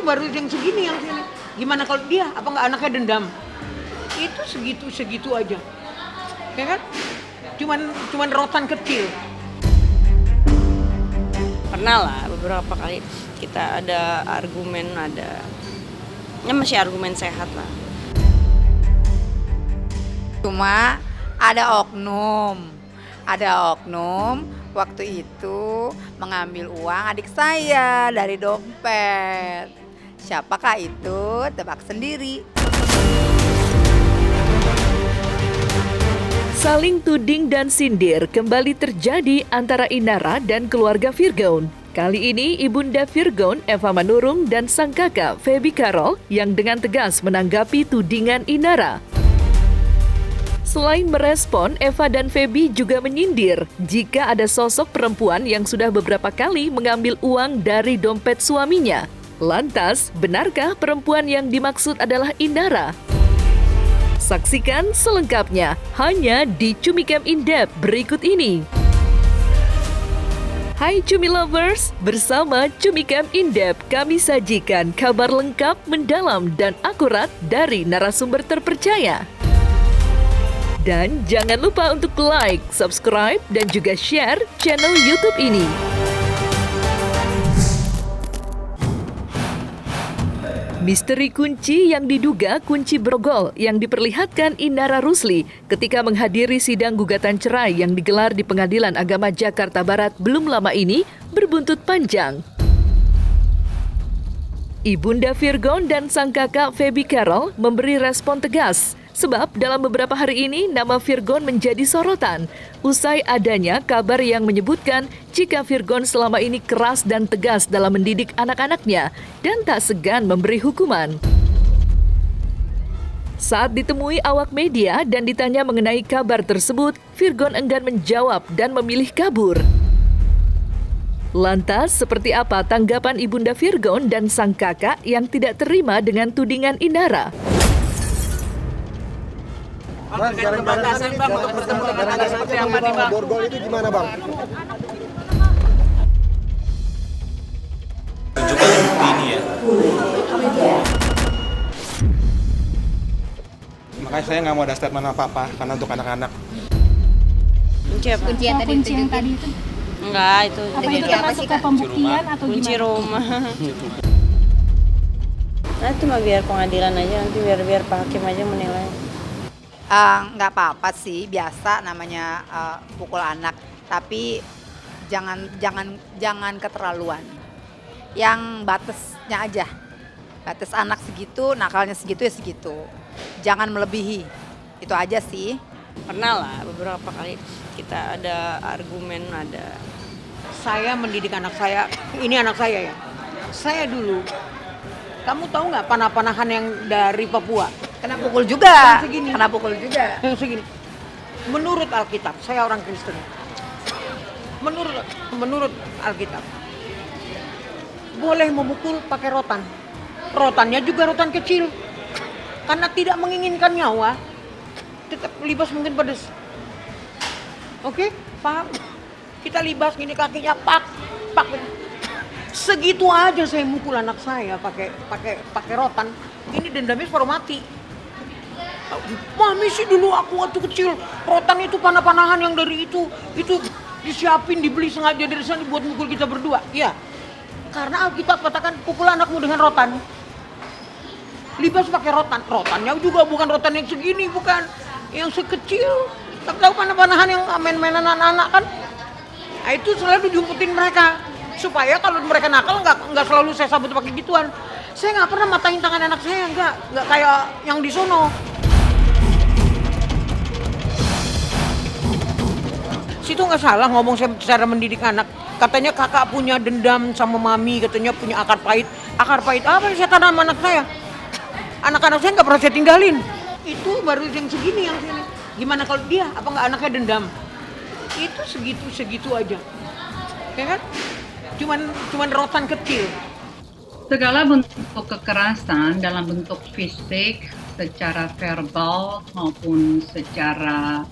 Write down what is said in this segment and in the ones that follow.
Itu baru yang segini yang sini. Gimana kalau dia? Apa nggak anaknya dendam? Itu segitu aja, ya kan? Cuman rotan kecil. Pernah lah beberapa kali kita ada argumen, ya masih argumen sehat lah. Cuma ada oknum waktu itu mengambil uang adik saya dari dompet. Siapakah itu? Tebak sendiri. Saling tuding dan sindir kembali terjadi antara Inara dan keluarga Virgon. Kali ini Ibunda Virgon, Eva Manurung, dan sang kakak Feby Carol yang dengan tegas menanggapi tudingan Inara. Selain merespon, Eva dan Feby juga menyindir jika ada sosok perempuan yang sudah beberapa kali mengambil uang dari dompet suaminya. Lantas, benarkah perempuan yang dimaksud adalah Inara? Saksikan selengkapnya hanya di Cumi Camp In-Depth berikut ini. Hai Cumi Lovers, bersama Cumi Camp In-Depth kami sajikan kabar lengkap, mendalam, dan akurat dari narasumber terpercaya. Dan jangan lupa untuk like, subscribe, dan juga share channel YouTube ini. Misteri kunci yang diduga kunci brogol yang diperlihatkan Inara Rusli ketika menghadiri sidang gugatan cerai yang digelar di Pengadilan Agama Jakarta Barat belum lama ini berbuntut panjang. Ibunda Virgon dan sang kakak Feby Carol memberi respon tegas. Sebab dalam beberapa hari ini nama Virgon menjadi sorotan usai adanya kabar yang menyebutkan jika Virgon selama ini keras dan tegas dalam mendidik anak-anaknya dan tak segan memberi hukuman. Saat ditemui awak media dan ditanya mengenai kabar tersebut, Virgon enggan menjawab dan memilih kabur. Lantas, seperti apa tanggapan Ibunda Virgon dan sang kakak yang tidak terima dengan tudingan Inara? Bang, jalan-jalan bang untuk bertemu dengan anak seperti apa nih bang? Borgol itu gimana bang? Tunjukkan bukti ini ya. Makanya saya nggak mau ada statement apa-apa karena untuk anak-anak. Kunci apa? Kunci yang tadi itu. Enggak, itu Apa itu termasuk ke pembuktian atau kunci gimana? rumah. Nah, itu mah biar pengadilan aja, nanti biar Pak Hakim aja menilai. Nggak apa-apa sih, biasa namanya pukul anak. Tapi jangan keterlaluan. Yang batasnya aja. Batas anak segitu, nakalnya segitu ya segitu. Jangan melebihi. Itu aja sih. Pernah lah beberapa kali kita ada argumen, Saya mendidik anak saya, ini anak saya ya. Saya dulu, kamu tahu nggak panah-panahan yang dari Papua? Kena pukul juga. Yang segini. Kena pukul juga. Yang segini. Menurut Alkitab, saya orang Kristen. Menurut Alkitab, boleh memukul pakai rotan. Rotannya juga rotan kecil. Karena tidak menginginkan nyawa, tetap libas mungkin pedes. Oke, paham? Kita libas gini kakinya pak. Segitu aja saya mukul anak saya pakai rotan. Ini dendamnya separuh mati. Mami sih dulu aku waktu kecil rotan itu panah-panahan yang dari itu disiapin, dibeli sengaja dari sana buat mukul kita berdua. Iya. Karena Alkitab katakan pukul anakmu dengan rotan. Libas pakai rotan. Rotannya juga bukan rotan yang segini, bukan yang sekecil. Tak tahu panah-panahan yang main-mainan anak-anak kan. Nah, itu selalu dijumputin mereka supaya kalau mereka nakal nggak selalu saya sabut pakai gituan. Saya nggak pernah matahin tangan anak saya, nggak kayak yang di sono. Situ nggak salah ngomong saya cara mendidik anak. Katanya kakak punya dendam sama mami, katanya punya akar pahit. Akar pahit apa yang saya tanam anak saya? Anak-anak saya nggak pernah saya tinggalin. Itu baru yang segini yang sini. Gimana kalau dia? Apa nggak anaknya dendam? Itu segitu aja, ya kan? Cuman rotan kecil. Segala bentuk kekerasan dalam bentuk fisik, secara verbal maupun secara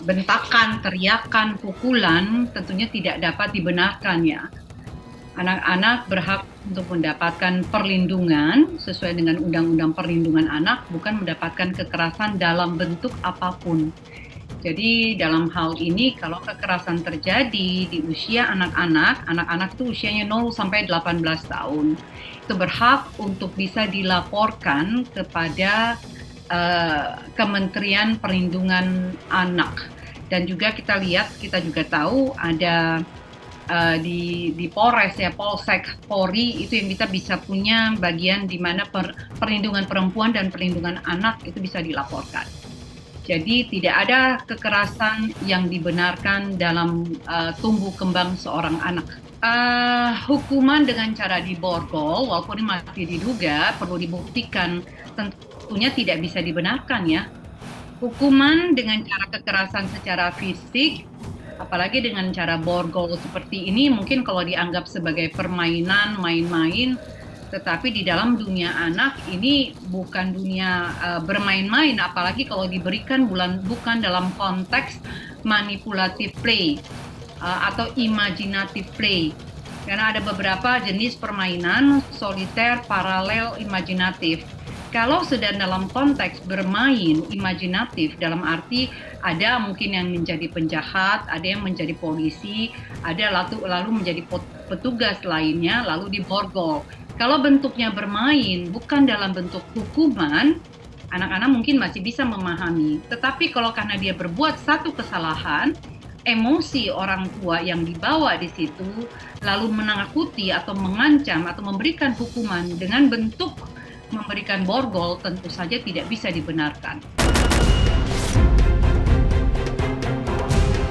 bentakan, teriakan, pukulan tentunya tidak dapat dibenarkan ya. Anak-anak berhak untuk mendapatkan perlindungan sesuai dengan Undang-Undang Perlindungan Anak, bukan mendapatkan kekerasan dalam bentuk apapun. Jadi dalam hal ini kalau kekerasan terjadi di usia anak-anak itu usianya 0 sampai 18 tahun, itu berhak untuk bisa dilaporkan kepada Kementerian Perlindungan Anak. Dan juga kita juga tahu ada di Polres ya, Polsek, Polri itu yang kita bisa punya bagian di mana perlindungan perempuan dan perlindungan anak itu bisa dilaporkan. Jadi tidak ada kekerasan yang dibenarkan dalam tumbuh kembang seorang anak. Hukuman dengan cara diborgol, walaupun masih diduga, perlu dibuktikan, tentunya tidak bisa dibenarkan ya. Hukuman dengan cara kekerasan secara fisik, apalagi dengan cara borgol seperti ini, mungkin kalau dianggap sebagai permainan, main-main, tetapi di dalam dunia anak ini bukan dunia bermain-main, apalagi kalau diberikan bukan dalam konteks manipulative play atau imaginative play. Karena ada beberapa jenis permainan soliter, paralel, imajinatif. Kalau sedang dalam konteks bermain imajinatif, dalam arti ada mungkin yang menjadi penjahat, ada yang menjadi polisi, ada lalu menjadi petugas lainnya, lalu diborgol. Kalau bentuknya bermain, bukan dalam bentuk hukuman, anak-anak mungkin masih bisa memahami. Tetapi kalau karena dia berbuat satu kesalahan, emosi orang tua yang dibawa di situ, lalu menakuti atau mengancam atau memberikan hukuman dengan bentuk memberikan borgol, tentu saja tidak bisa dibenarkan.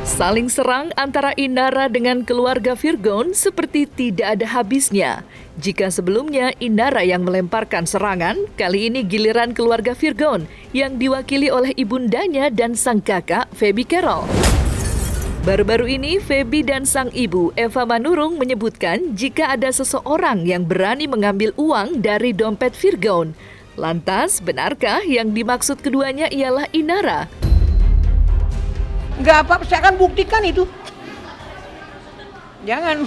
Saling serang antara Inara dengan keluarga Virgon seperti tidak ada habisnya. Jika sebelumnya Inara yang melemparkan serangan, kali ini giliran keluarga Virgon yang diwakili oleh ibundanya dan sang kakak, Feby Carol. Baru-baru ini, Feby dan sang ibu, Eva Manurung, menyebutkan jika ada seseorang yang berani mengambil uang dari dompet Virgon. Lantas, benarkah yang dimaksud keduanya ialah Inara? Nggak apa-apa, saya akan buktikan itu. Jangan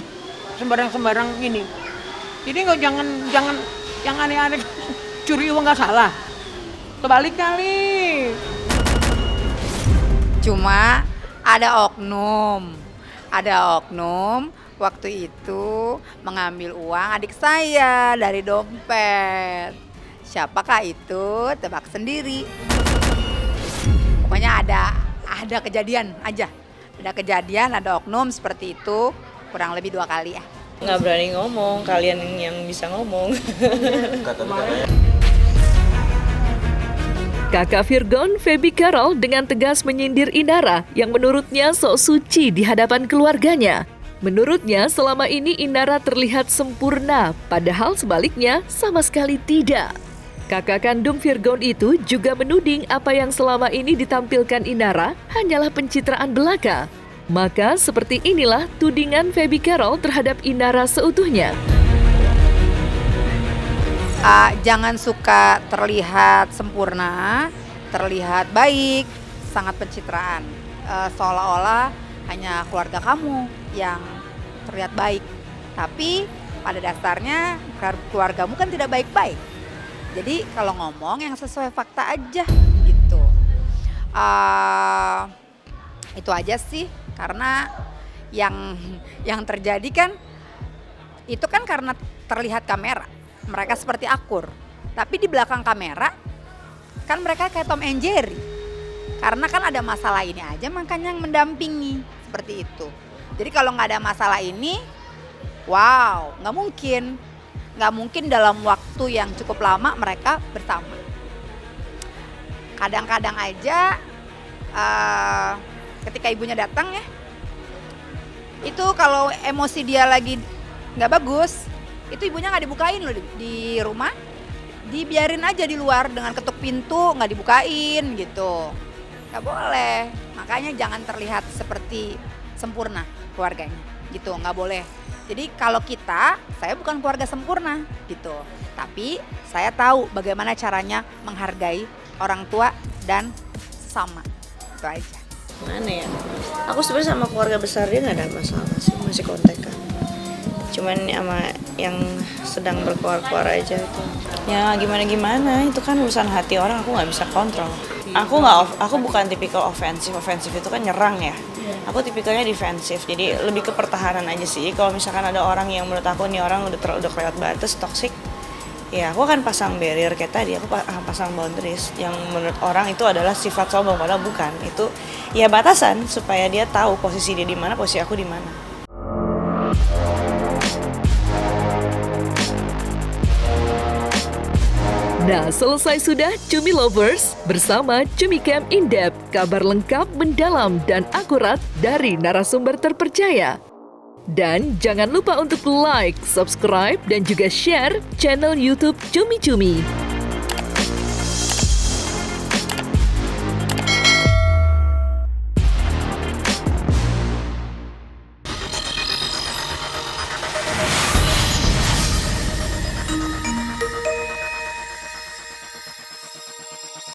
sembarang-sembarang ini. Jadi nggak jangan yang aneh-aneh. Curi uang nggak salah. Terbalik kali. Cuma ada oknum waktu itu mengambil uang adik saya dari dompet. Siapakah itu? Tebak sendiri. Pokoknya ada kejadian aja. Ada kejadian, ada oknum seperti itu, kurang lebih 2 kali ya. Nggak berani ngomong, kalian yang bisa ngomong. Kakak Virgon, Feby Carol, dengan tegas menyindir Inara yang menurutnya sok suci di hadapan keluarganya. Menurutnya selama ini Inara terlihat sempurna, padahal sebaliknya sama sekali tidak. Kakak kandung Virgon itu juga menuding apa yang selama ini ditampilkan Inara hanyalah pencitraan belaka. Maka seperti inilah tudingan Feby Carol terhadap Inara seutuhnya. Jangan suka terlihat sempurna, terlihat baik, sangat pencitraan. Seolah-olah hanya keluarga kamu yang terlihat baik. Tapi pada dasarnya keluargamu kan tidak baik-baik. Jadi kalau ngomong yang sesuai fakta aja gitu. Itu aja sih, karena yang terjadi kan itu kan karena terlihat kamera. Mereka seperti akur, tapi di belakang kamera kan mereka kayak Tom and Jerry. Karena kan ada masalah ini aja makanya yang mendampingi, seperti itu. Jadi kalau nggak ada masalah ini, wow, nggak mungkin dalam waktu yang cukup lama mereka bersama. Kadang-kadang aja ketika ibunya datang ya, itu kalau emosi dia lagi nggak bagus, itu ibunya nggak dibukain loh di rumah, dibiarin aja di luar dengan ketuk pintu, nggak dibukain gitu. Nggak boleh, makanya jangan terlihat seperti sempurna keluarganya gitu, nggak boleh. Jadi kalau saya bukan keluarga sempurna gitu, tapi saya tahu bagaimana caranya menghargai orang tua dan sesama, itu aja. Mana ya? Aku sebenarnya sama keluarga besar dia nggak ada masalah sih, masih kontekan. cuman sama yang sedang berkuar-kuar aja itu. Ya gimana itu kan urusan hati orang, aku nggak bisa kontrol. Aku bukan tipikal ofensif itu kan nyerang ya. Aku tipikalnya defensif, jadi lebih ke pertahanan aja sih. Kalau misalkan ada orang yang menurut aku nih orang udah kelewat batas, toxic, ya aku akan pasang barrier kayak tadi, aku akan pasang boundaries yang menurut orang itu adalah sifat sombong, padahal bukan. Itu ya batasan supaya dia tahu posisi dia di mana, posisi aku di mana. Nah, selesai sudah Cumi Lovers bersama Cumi Camp In-Depth, kabar lengkap, mendalam, dan akurat dari narasumber terpercaya. Dan jangan lupa untuk like, subscribe, dan juga share channel YouTube Cumi Cumi.